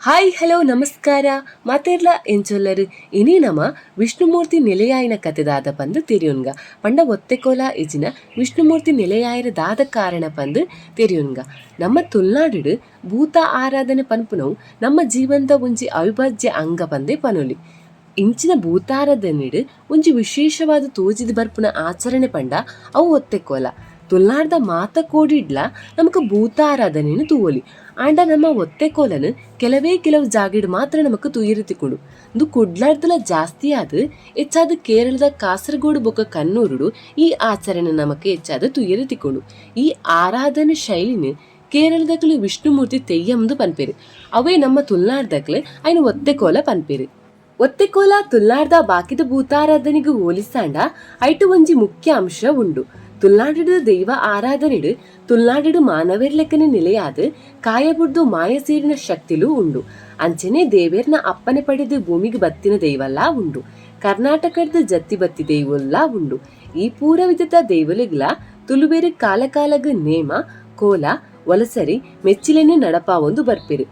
Hi hello ನಮಸ್ಕಾರ ಮಾತೆರ್ಲ ಎಂಚೊಲ್ಲರು ಇನಿ ನಮ ವಿಷ್ಣುಮೂರ್ತಿ ನೆಲೆಯಾಯಿನ ಕತೆದಾದ ಪಂದು ತೆರಿಯುನ್ಗ ಪಂಡ ಒತ್ತೆಕೋಲ ಇಜಿನ ವಿಷ್ಣುಮೂರ್ತಿ ನೆಲೆಯಾಯಿರ ದಾದ ಕಾರಣ ಪಂದು ತೆರಿಯುನ್ಗ ನಮ್ಮ ತುಳುನಾಡು ಭೂತ ಆರಾಧನೆ ಪನ್ಪುನವು ನಮ್ಮ ಜೀವನದ ಒಂಜಿ ಅವಿಭಾಜ್ಯ ಅಂಗ ಪಂದೆ ಪನೊಲಿ. ಇಂಚಿನ ಭೂತಾರಾಧನೆಡು ಒಂಜಿ ವಿಶೇಷವಾದ ತೋಜಿದ ಬರ್ಪುನ ಆಚರಣೆ ಪಂಡ ಅವು ಒತ್ತೆಕೋಲ. ತುಳುನಾಡ್ದ ಮಾತ ಕೋಡಿಡ್ಲ ನಮಕ್ ಭೂತಾರಾಧನೆಯನ್ನು ತೂವೊಲಿ. ಆಂಡ ನಮ್ಮ ಒತ್ತೆಕೋಲನು ಕೆಲವು ಜಾಗಿಡ್ ಮಾತ್ರ ನಮಕ್ ತುಯಿರಿತಿಕೊಡು. ಇದು ಕುಡ್ಲಾಡ್ದಲ ಜಾಸ್ತಿ ಆದ್ ಹೆಚ್ಚಾದ ಕೇರಳದ ಕಾಸರಗೋಡು ಬೊಕ್ಕ ಕನ್ನೂರುಡು ಈ ಆಚರಣೆ ನಮಕ್ ಹೆಚ್ಚಾದ ತುಯಿರಿತಿಕೊಡು. ಈ ಆರಾಧನೆ ಶೈಲಿನ ಕೇರಳದಕ್ಲು ವಿಷ್ಣುಮೂರ್ತಿ ತೆಯ್ಯಂದು ಪನ್ಪೇರು. ಅವೇ ನಮ್ಮ ತುಳುನಾಡ್ದಕ್ಲು ಅಯ್ನ ಒತ್ತೆಕೋಲ ಪನ್ಪೇರು. ಒತ್ತೆಕೋಲ ತುಳುನಾಡ್ದ ಬಾಕಿದ ಭೂತಾರಾಧನೆಗೂ ಹೋಲಿಸಾಂಡ ಐಟು ಒಂಜಿ ಮುಖ್ಯ ಅಂಶ ಉಂಡು. ತುಳುನಾಡು ದೈವ ಆರಾಧನೆಡು ತುಳುನಾಡು ಮಾನವೇರ್ಲೆಕ್ಕನೆ ನೆಲೆಯಾದ ಕಾಯಬುಡ್ದು ಮಾಯ ಸೇರಿನ ಶಕ್ತಿಲೂ ಉಂಡು. ಅಂಚನೆ ದೇವೇರ್ನ ಅಪ್ಪನೆ ಪಡೆದು ಭೂಮಿಗೆ ಬತ್ತಿನ ದೈವಲ್ಲ ಉಂಡು. ಕರ್ನಾಟಕದ ಜತ್ತಿ ಬತ್ತಿ ದೈವಲ್ಲ ಉಂಡು. ಈ ಪೂರ ವಿಧದ ದೈವಲಿಗ್ಲ ತುಳುಬೇರು ಕಾಲಕಾಲಗ ನೇಮ ಕೋಲ ಒಲಸರಿ ಮೆಚ್ಚಿಲೆನೆ ನಡಪ ಒಂದು ಬರ್ಪೇರು.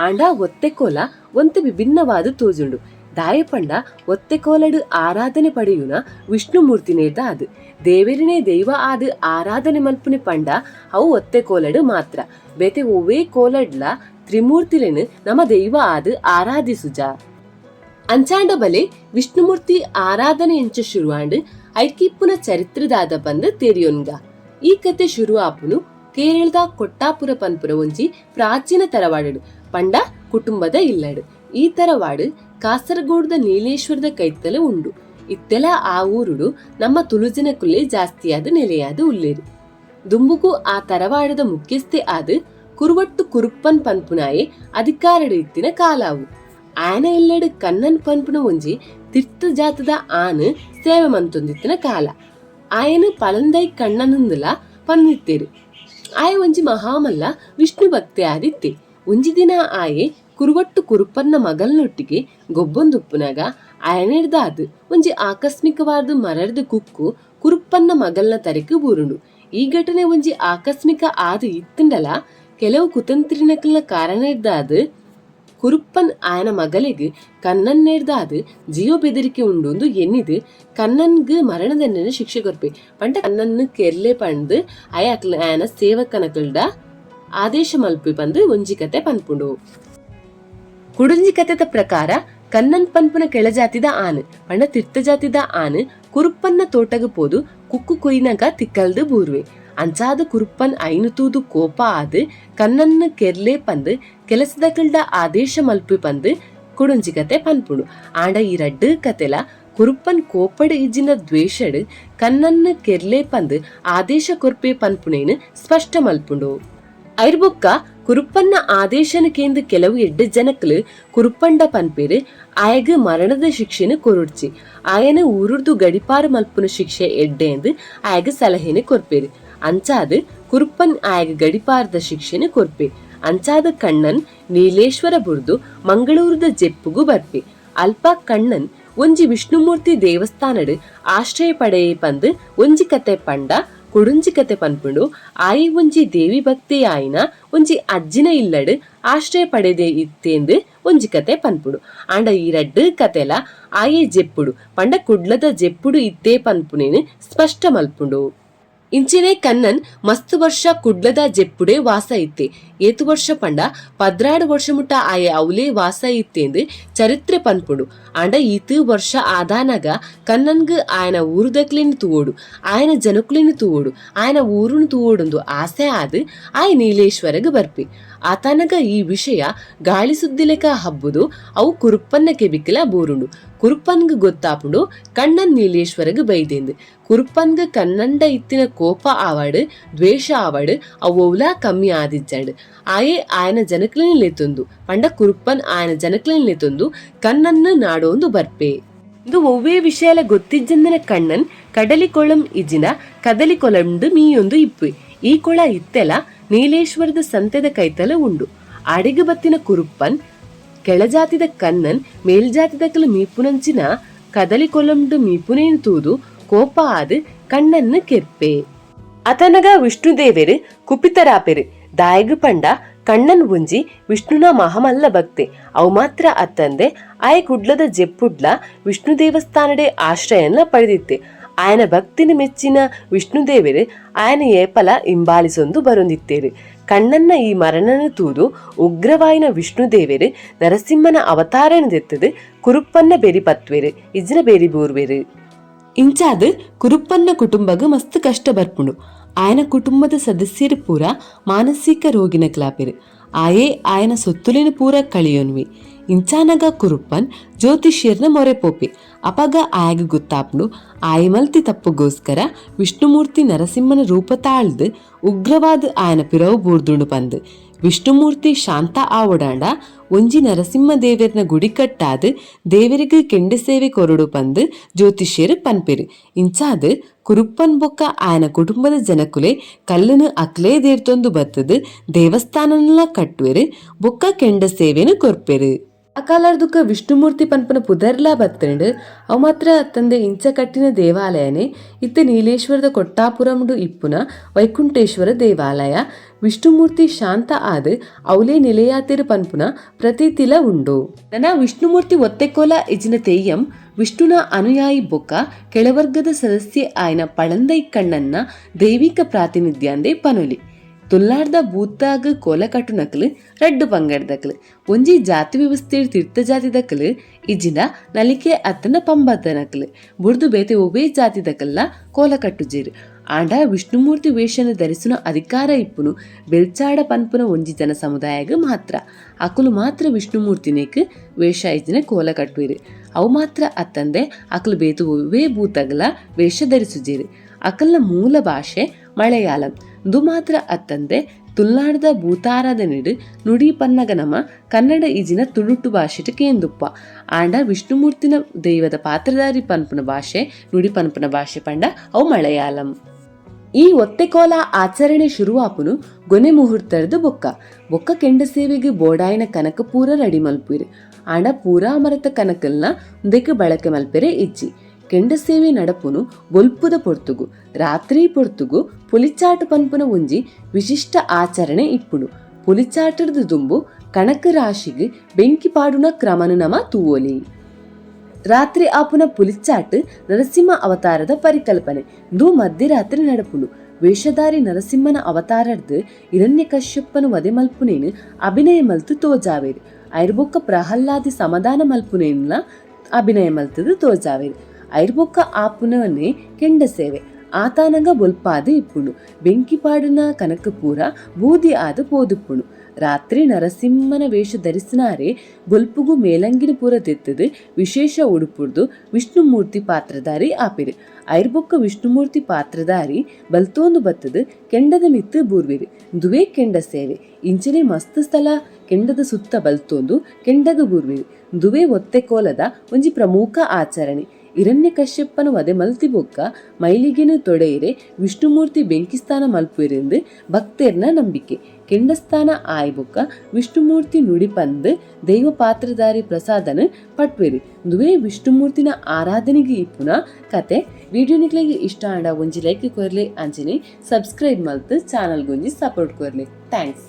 ಆಂಡ ಒತ್ತೆಕೋಲ ಒಂತ ವಿಭಿನ್ನವಾದ ತೋಜುಂಡು. ದಾಯಪಂಡ ಒತ್ತೆಕೋಲಡು ಆರಾಧನೆ ಪಡೆಯುನ ವಿಷ್ಣುಮೂರ್ತಿನೇದ ಅದು ದೇವೇರಿನೇ ದೈವ ಆದ ಆರಾಧನೆ ಮಲ್ಪುನೆ ಪಂಡ ಅವು ಒತ್ತೆಕೋಲಡು ಮಾತ್ರ. ಬೇತೆ ಒವ್ವೇ ಕೋಲಡ್ಲ ತ್ರಿಮೂರ್ತಿಲೆನು ನಮ್ಮ ದೈವ ಆದ ಆರಾಧಿಸುಜ. ಅಂಚಾಂಡ ಬಲೆ ವಿಷ್ಣುಮೂರ್ತಿ ಆರಾಧನೆ ಎಂಚ ಶುರುವಾಂಡ್ ಐಕಿಪ್ಪುನ ಚರಿತ್ರದಾದ ಬಂದು ತೆರಿಯೊನ್ಗ. ಈ ಕತೆ ಶುರು ಆಪುನು ಕೇರಳದ ಕೊಟ್ಟಾಪುರ ಪನ್ಪುರ ಒಂಜಿ ಪ್ರಾಚೀನ ತರವಾಡಡು ಪಂಡ ಕುಟುಂಬದ ಇಲ್ಲಡು. ಈ ತರವಾಡು ಕಾಸರಗೋಡ್ದ ನೀಲೇಶ್ವರದ ಕೈತಲ ಉಂಡು. ಇತ್ತೆಲ ಆ ಊರುಡು ನಮ್ಮ ತುಳುಜನಕುಲ್ಲೆ ಜಾಸ್ತಿಯಾದ ನೆಲೆಯಾದ ಉಲ್ಲೇರು. ದುಂಬುಗೂ ಆ ತರವಾಡದ ಮುಖ್ಯಸ್ಥೆ ಆದ ಕುರುವಟ್ಟು ಕುರುಪ್ಪನ್ ಪನ್ಪುನಾಯೆ ಅಧಿಕಾರಡು ಇತ್ತಿನ ಕಾಲಾವು. ಆಯನ ಎಲ್ಲೆಡು ಕನ್ನನ್ ಪನ್ಪುನ ಒಂಜಿ ತೀರ್ಥ ಜಾತದ ಆನೆ ಸೇವೆ ಮಂತೊಂದಿತ್ತಿನ ಕಾಲ. ಆಯನ ಪಲಂದೈ ಕಣ್ಣನಂದಲ ಪನ್ನಿತ್ತೇರು. ಆಯ ಒಂಜಿ ಮಹಾಮಲ್ಲ ವಿಷ್ಣು ಭಕ್ತಿ ಆದಿತ್ತೆ. ಒಂಜಿ ದಿನ ಆಯೆ ಕುರುವಟ್ಟು ಕುರುಪ್ಪನ್ನ ಮಗಲ್ನೊಟ್ಟಿಗೆ ಗೊಬ್ಬೊಂದುಪ್ಪುನಾಗ ಆಯನೆಡ್ದಾದು ಒಂಜಿ ಆಕಸ್ಮಿಕವಾದ ಮರಡ್ದ ಕುಕ್ಕು ಕುರುಪ್ಪನ್ನ ಮಗಲ್ನ ತರೆಕು ಬೂರುಂಡು. ಈ ಘಟನೆ ಒಂಜಿ ಆಕಸ್ಮಿಕ ಆದ ಇತ್ತಂಡಲ ಕೆಲವು ಕುತಂತ್ರಿನಕಲ್ನ ಕಾರಣ ಇಡ್ದಾದು ಕುರುಪ್ಪನ್ ಆಯನ ಮಗಲಿಗೆ ಕನ್ನನ್ ನೆಡ್ದಾದು ಜೀವ ಬೆದರಿಕೆ ಉಂಡು ಎನ್ನಿದು ಕನ್ನನ್ಗೆ ಮರಣದಂಡನೆ ಶಿಕ್ಷೆ ಕೊರ್ಪೆ ಪಂಡ ಕನ್ನನ್ನು ಕೆರ್ಲೆ ಪಂದು ಆಯನ ಸೇವಕನಕಲ್ಡ ಆದೇಶ ಮಲ್ಪಿ ಪಂದು ಒಂಜಿ ಕತೆ ಪನ್ಪುಂಡು. ಕುಡುಂಜಿ ಕತೆದ ಪ್ರಕಾರ ಕನ್ನನ್ ಪನ್ಪುನ ಕೆಳಜಾತಿದ ಆನೆ ಪಂಡ ತೀರ್ಥ ಜಾತಿದ ಆನೆ ಕುರುಪ್ಪನ್ನ ತೋಟಗ ಪೋದು ಕುಕ್ಕು ಕೊಯ್ನಾಗ ತಿಕ್ಕಲ್ದು ಬೂರ್ವೆ. ಅಂಚಾದ ಕುರುಪ್ಪನ್ ಐನು ತೂದು ಕೋಪ ಆದ್ ಕನ್ನನ್ನ ಕೆರ್ಲೆ ಪಂದು ಕೆಲಸದಕಲ್ಡ ಆದೇಶ ಮಲ್ಪಿ ಪಂದು ಕುಡುಂಜಿ ಕತೆ ಪನ್ಪುಡು. ಆಂಡ ಈ ರಡ್ಡು ಕತೆಲ ಕುರುಪ್ಪನ್ ಕೋಪಡ್ ಇಜ್ಜಿನ ದ್ವೇಷಡ್ ಕನ್ನನ್ನ ಕೆರ್ಲೆ ಪಂದು ಆದೇಶ ಕೊರ್ಪೆ ಪನ್ಪುನೇನು ಸ್ಪಷ್ಟ ಮಲ್ಪುಂಡು. ಐರ್ಬೊಕ್ಕ ಕುರುಪ್ಪನ್ನ ಆದೇಶನ ಕೇಂದ್ರ ಕೆಲವು ಎಡ್ಡು ಜನಕ್ಲು ಕುರುಪ್ಪಂಡ ಪನ್ಪೇರು ಆಯಗ ಮರಣದ ಶಿಕ್ಷೆನ ಕೊರುಡ್ಚಿ. ಆಯನ ಊರುರ್ದು ಗಡಿಪಾರ ಮಲ್ಪುನ ಶಿಕ್ಷೆ ಎಡ್ಡೆ ಎಂದು ಆಯಗ ಸಲಹೆನ ಕೊರ್ಪೇರು. ಅಂಚಾದ ಕುರುಪ್ಪನ್ ಆಯಗ ಗಡಿಪಾರದ ಶಿಕ್ಷೆನ ಕೊರ್ಪೆ. ಅಂಚಾದ ಕಣ್ಣನ್ ನೀಲೇಶ್ವರ ಬುರ್ದು ಮಂಗಳೂರದ ಜೆಪ್ಪುಗೂ ಬರ್ಪೆ. ಅಲ್ಪ ಕಣ್ಣನ್ ಒಂಜಿ ವಿಷ್ಣುಮೂರ್ತಿ ದೇವಸ್ಥಾನಡ್ ಆಶ್ರಯ ಪಡೆಯೇ ಪಂದು ಒಂಜಿ ಕತೆ ಪಂಡ ಕುಡುಂಜಿ ಕತೆ ಪನ್ಪುಂಡು. ಆಯಿ ಒಂಜಿ ದೇವಿ ಭಕ್ತಿ ಆಯ್ನ ಒಂಜಿ ಅಜ್ಜಿನ ಇಲ್ಲಡ್ ಆಶ್ರಯ ಪಡೆದೆ ಇತ್ತೇಂದು ಒಂಜಿ ಕತೆ ಪನ್ಪುಡು. ಆಂಡ ಈ ರಡ್ಡು ಕತೆಲ ಆಯೆ ಜೆಪ್ಪುಡು ಪಂಡ ಕುಡ್ಲದ ಜೆಪ್ಪುಡು ಇತ್ತೇ ಪನ್ಪುನೇನು ಸ್ಪಷ್ಟ ಮಲ್ಪುಂಡು. ಇಂಚಿನೇ ಕನ್ನನ್ ಮಸ್ತ್ ವರ್ಷ ಕುಡ್ಲದ ಜೆಪ್ಪುಡೆ ವಾಸ ಇತ್ತೆ. ಏತು ವರ್ಷ ಪಂಡ 16 ವರ್ಷ ಮುಟ್ಟ ಆಯೆ ಅವಲೇ ವಾಸ ಇತ್ತೇಂದು ಚರಿತ್ರೆ ಪನ್ಪುಡು. ಆಂಡ ಈತು ವರ್ಷ ಆದಾನಾಗ ಕನ್ನನ್ಗ ಆಯನ ಊರುದಕ್ಲೇನು ತೂವೋಡು ಆಯನ ಜನಕ್ಲೇನು ತೂವೋಡು ಆಯನ ಊರುನು ತೂವೋಡೊಂದು ಆಸೆ ಆದ್ ಆಯ ನೀಲೇಶ್ವರಗ ಬರ್ಪಿ. ಆತನಗ ಈ ವಿಷಯ ಗಾಳಿ ಸುದ್ದಿಲೆಕ ಹಬ್ಬುದು ಅವು ಕುರುಪ್ಪನ್ನ ಕೆಬಿಕಲ ಬೋರುಂಡು. ಕುರುಪ್ಪನ್ಗ ಗೊತ್ತಾಪುಂಡು ಕಣ್ಣನ್ ನೀಲೇಶ್ವರಗ ಬೈದೆಂದು. ಕುರುಪ್ಪನ್ಗ ಕನ್ನಂಡ ಇತ್ತಿನ ಕೋಪ ಆವಾಡು ದ್ವೇಷ ಆವಾಡು ಅವೋಲ ಕಮ್ಮಿ ಆದಿಜ್ಜಾಡು. ಆಯೆ ಆಯನ ಜನಕ್ಲಿನ ಲೆತ್ತೊಂದು ಪಂಡ ಕುರುಪ್ಪನ್ ಆಯನ ಜನಕ್ಲಿನ ಲೆತ್ತೊಂದು ಕಣ್ಣನ್ನು ನಾಡೋಂದು ಬರ್ಪೆ. ಇದು ಒವ್ವೇ ವಿಷಯಲ ಗೊತ್ತಿಜ್ಜಂದನ ಕಣ್ಣನ್ ಕಡಲಿ ಕೊಳಂ ಇಜಿನ ಕದಲಿ ಕೊಳಂಡು ಮೀಯೊಂದು ಇಪ್ಪು. ಈ ಕೊಳ ಇತ್ತೆಲ ನೀಲೇಶ್ವರದ ಸಂತೆದ ಕೈತಲ ಉಂಡು. ಅಡಿಗೆ ಬತ್ತಿನ ಕುರುಪ್ಪನ್ ಕೆಳಜಾತಿದ ಕನ್ನನ್ ಮೇಲ್ಜಾತಿದಕಲು ಮೀಪುನಂಚಿನ ಕದಲಿ ಕೊಲಂಡು ಮೀಪುನೇನು ತೂದು ಕೋಪ ಆದ್ ಕಣ್ಣನ್ನು ಕೆರ್ಪೆ. ಅತನಗ ವಿಷ್ಣುದೇವೆರು ಕುಪಿತರಾಪೆರು ದಾಯಗು ಪಂಡ ಕಣ್ಣನ್ ಒಂಜಿ ವಿಷ್ಣುನ ಮಹಮಲ್ಲ ಭಕ್ತೆ ಅವು ಮಾತ್ರ ಅತ್ತಂದೆ ಆಯ ಕುಡ್ಲದ ಜೆಪ್ಪುಡ್ಲ ವಿಷ್ಣು ದೇವಸ್ಥಾನಡೆ ಆಶ್ರಯನ ಪಡೆದಿತ್ತೆ. ಆಯನ ಭಕ್ತಿನ ಮೆಚ್ಚಿನ ವಿಷ್ಣುದೇವರು ಆಯನ ಏಪಲ ಹಿಂಬಾಲಿಸೊಂದು ಬರೊಂದಿತ್ತೇರು. ಕಣ್ಣನ್ನ ಈ ಮರಣನ ತೂದು ಉಗ್ರವಾಯಿನ ವಿಷ್ಣುದೇವರು ನರಸಿಂಹನ ಅವತಾರನದೆತ್ತದು ಕುರುಪ್ಪನ್ನ ಬೇರಿ ಪತ್ವೇರು ಇಜ್ಜಿನ ಬೇರಿ ಬೂರ್ವೇರು. ಇಂಚಾದು ಕುರುಪ್ಪನ್ನ ಕುಟುಂಬಗ ಮಸ್ತ್ ಕಷ್ಟ ಬರ್ಪುಂಡು. ಆಯನ ಕುಟುಂಬದ ಸದಸ್ಯರು ಪೂರ ಮಾನಸಿಕ ರೋಗಿನ ಕ್ಲಾಪೆರು. ಆಯೇ ಆಯನ ಸೊತ್ತುಲಿನ ಪೂರ ಕಳಿಯೋನ್ವಿ. ಇಂಚಾನಗ ಕುರುಪ್ಪನ್ ಜ್ಯೋತಿಷ್ಯರ್ನ ಮೊರೆ ಪೋಪೆ. ಅಪಗ ಆಯಗ ಗೊತ್ತಾಪ್ನು ಆಯ ಮಲ್ತಿ ತಪ್ಪಗೋಸ್ಕರ ವಿಷ್ಣುಮೂರ್ತಿ ನರಸಿಂಹನ ರೂಪ ತಾಳ್ದು ಉಗ್ರವಾದ ಆಯನ ಪಿರವು ಬೂರ್ದುಂಡು ಪಂದು ವಿಷ್ಣುಮೂರ್ತಿ ಶಾಂತ ಆವಡಾಂಡ ಒಂಜಿ ನರಸಿಂಹ ದೇವರ್ನ ಗುಡಿ ಕಟ್ಟಾದು ದೇವರಿಗೆ ಕೆಂಡ ಸೇವೆ ಕೊರಡು ಪಂದು ಜ್ಯೋತಿಷ್ಯರು ಪನ್ಪೆರು. ಇಂಚಾದು ಕುರುಪ್ಪನ್ ಬೊಕ್ಕ ಆಯನ ಕುಟುಂಬದ ಜನಕುಲೆ ಕಲ್ಲನು ಅಕ್ಲೇ ದೇರ್ತೊಂದು ಬತ್ತದು ದೇವಸ್ಥಾನನೆಲ್ಲ ಕಟ್ಟುವೆರು ಬೊಕ್ಕ ಕೆಂಡ ಸೇವೆನು ಕೊರ್ಪೆರು. ಆ ಕಾಲಾರ್ದುಕ್ಕ ವಿಷ್ಣುಮೂರ್ತಿ ಪನ್ಪನ ಪುದರ್ಲಾ ಬತ್ತಂಡು ಅವು ಮಾತ್ರ ತಂದೆ ಇಂಚ ಕಟ್ಟಿನ ದೇವಾಲಯನೇ ಇತ್ತ ನೀಲೇಶ್ವರದ ಕೊಟ್ಟಾಪುರಂಡು ಇಪ್ಪುನ ವೈಕುಂಠೇಶ್ವರ ದೇವಾಲಯ. ವಿಷ್ಣುಮೂರ್ತಿ ಶಾಂತ ಆದು ಅವಲೇ ನಿಲೆಯಾತಿರು ಪನ್ಪುನ ಪ್ರತೀತಿಲ ಉಂಡು. ನನ ವಿಷ್ಣುಮೂರ್ತಿ ಒತ್ತೆಕೋಲ ಇಜಿನ ತೆಯ್ಯಂ ವಿಷ್ಣುನ ಅನುಯಾಯಿ ಬೊಕ್ಕ ಕೆಳವರ್ಗದ ಸದಸ್ಯೆ ಆಯ್ನ ಪಳಂದೈ ಕಣ್ಣನ್ನ ದೈವಿಕ ಪ್ರಾತಿನಿಧ್ಯಾಂದೆ ಪನುಲಿ. ತುಲ್ಲಾರ್ದ ಬೂತಾಗ ಕೋಲ ಕಟ್ಟುನಕಲು ರಡ್ಡು ಪಂಗಡ್ದಕಲು ಒಂಜಿ ಜಾತಿ ವ್ಯವಸ್ಥೆ ತೀರ್ಥ ಜಾತಿದಕಲು ಇಜಿನ ನಲಿಕೆ ಅತ್ತನ ಪಂಬದ್ದನಕಲು ಬುಡ್ದು ಬೇತೆ ಒವೇ ಜಾತಿದಕಲ್ಲ ಕೋಲ ಕಟ್ಟುಜೇರು. ಆಂಡ ವಿಷ್ಣುಮೂರ್ತಿ ವೇಷನ ಧರಿಸುನ ಅಧಿಕಾರ ಇಪ್ಪುನು ಬೆಲ್ಚಾಡ ಪನ್ಪುನ ಒಂಜಿ ಜನ ಸಮುದಾಯಗ ಮಾತ್ರ. ಅಕುಲು ಮಾತ್ರ ವಿಷ್ಣುಮೂರ್ತಿನೇಕ್ ವೇಷ ಇಜಿನ ಕೋಲ ಕಟ್ಟುವೆರು. ಅವು ಮಾತ್ರ ಅತ್ತಂದೆ ಅಕಲು ಬೇತು ಒವೇ ಭೂತಗಲ ವೇಷ ಧರಿಸುಜೇರು. ಅಕಲ್ನ ಮೂಲ ಭಾಷೆ ಮಲಯಾಳಂ. ದು ಮಾತ್ರ ಅತ್ತಂದೆ ತುಲ್ನಾಡದ ಭೂತಾರಾದ ನಿಡು ನುಡಿ ಪನ್ನಗ ನಮ ಕನ್ನಡ ಈಜಿನ ತುಳುಟು ಭಾಷೆಟ ಕೇಂದುಪ್ಪ. ಆಂಡ ವಿಷ್ಣುಮೂರ್ತಿನ ದೈವದ ಪಾತ್ರಧಾರಿ ಪನ್ಪುನ ಭಾಷೆ ನುಡಿ ಪನ್ಪುನ ಭಾಷೆ ಪಂಡ ಅವು ಮಲಯಾಳಂ. ಈ ಒತ್ತೆಕೋಲ ಆಚರಣೆ ಶುರುವಾಪುನು ಗೊನೆ ಮುಹೂರ್ತರ್ದು ಬೊಕ್ಕ ಕೆಂಡ ಸೇವೆಗೆ ಬೋಡಾಯಿನ ಕನಕ ಪೂರ ರೆಡಿ ಮಲ್ಪುರು. ಆಂಡ ಪೂರಾ ಮರತ ಕನಕಲ್ನ ದೆಕ್ ಬಳಕೆ ಮಲ್ಪೆರೆ ಇಜ್ಜಿ. ಕೆಂಡ ಸೇವೆ ನಡಪುನು ಬೊಲ್ಪುದ ಪೊರ್ತುಗು ರಾತ್ರಿ ಪೊರ್ತುಗು ಪುಲಿಚಾಟ ಪನ್ಪುನ ಒಂಜಿ ವಿಶಿಷ್ಟ ಆಚರಣೆ ಇಪ್ಪುಡು. ಪುಲಿಚಾಟದ ದುಂಬು ಕಣಕ ರಾಶಿಗೆ ಬೆಂಕಿ ಪಾಡುನ ಕ್ರಮನು ನಮ ತೂವೋಲಿ. ರಾತ್ರಿ ಆಪುನ ಪುಲಿಚಾಟ್ ನರಸಿಂಹ ಅವತಾರದ ಪರಿಕಲ್ಪನೆ ದು ಮಧ್ಯರಾತ್ರಿ ನಡಪುನು. ವೇಷಧಾರಿ ನರಸಿಂಹನ ಅವತಾರದ್ದು ಹಿರಣ್ಯ ಕಶ್ಯಪ್ಪನು ವಧೆ ಮಲ್ಪುನೇನು ಅಭಿನಯ ಮಲ್ತು ತೋಜಾವೇರು. ಐರ್ಬೊಕ್ಕ ಪ್ರಹ್ಲಾದಿ ಸಮಾಧಾನ ಮಲ್ಪುನೇನ ಅಭಿನಯ ಮಲ್ತದು ತೋಜಾವೇರು. ಐರ್ಬೊಕ್ಕ ಆಪುನವನ್ನೇ ಕೆಂಡ ಸೇವೆ ಆತಾನಗ ಬೊಲ್ಪಾದು ಇಪ್ಪುಂಡು. ಬೆಂಕಿಪಾಡಿನ ಕನಕಪೂರ ಬೂದಿ ಆದ ಪೋದುಪ್ಪುಣು. ರಾತ್ರಿ ನರಸಿಂಹನ ವೇಷ ಧರಿಸಿನಾರೆ ಬೊಲ್ಪುಗು ಮೇಲಂಗಿನ ಪೂರ ತೆತ್ತದು ವಿಶೇಷ ಉಡುಪುಡ್ದು ವಿಷ್ಣುಮೂರ್ತಿ ಪಾತ್ರಧಾರಿ ಆಪಿರು. ಐರ್ಬೊಕ್ಕ ವಿಷ್ಣುಮೂರ್ತಿ ಪಾತ್ರಧಾರಿ ಬಲ್ತೋಂದು ಬತ್ತದು ಕೆಂಡದ ಮಿತ್ತು ಬೂರ್ವಿರು. ದುವೇ ಕೆಂಡ ಸೇವೆ ಇಂಚನೆ ಮಸ್ತ್ ಸ್ಥಳ ಕೆಂಡದ ಸುತ್ತ ಬಲ್ತೋಂದು ಕೆಂಡಗ ಬೂರ್ವಿರು. ದುವೇ ಒತ್ತೆಕೋಲದ ಒಂಜಿ ಪ್ರಮುಖ ಆಚರಣೆ. ಹಿರಣ್ಯ ಕಶ್ಯಪ್ಪನ ವಧೆ ಮಲ್ತಿ ಬೊಕ್ಕ ಮೈಲಿಗೆನು ತೊಡೆಯಿರೆ ವಿಷ್ಣುಮೂರ್ತಿ ಬೆಂಕಿಸ್ಥಾನ ಮಲ್ಪುವೆರೆಂದು ಭಕ್ತರ್ನ ನಂಬಿಕೆ. ಕೆಂಡಸ್ಥಾನ ಆಯ್ಬೊಕ್ಕ ವಿಷ್ಣುಮೂರ್ತಿ ನುಡಿಪಂದು ದೈವ ಪಾತ್ರಧಾರಿ ಪ್ರಸಾದನ ಪಟ್ವೆರು. ದುವೇ ವಿಷ್ಣುಮೂರ್ತಿನ ಆರಾಧನೆಗೆ ಇಪ್ಪುನ ಕತೆ. ವಿಡಿಯೋ ನಿಕ್ಲೆಗೆ ಇಷ್ಟ ಆಂಡ ಒಂಜಿ ಲೈಕ್ ಕೊರ್ಲೆ ಅಂಚನೆ ಸಬ್ಸ್ಕ್ರೈಬ್ ಮಲ್ತು ಚಾನಲ್ ಗೊಂಜಿ ಸಪೋರ್ಟ್ ಕೊರ್ಲೆ. ಥ್ಯಾಂಕ್ಸ್.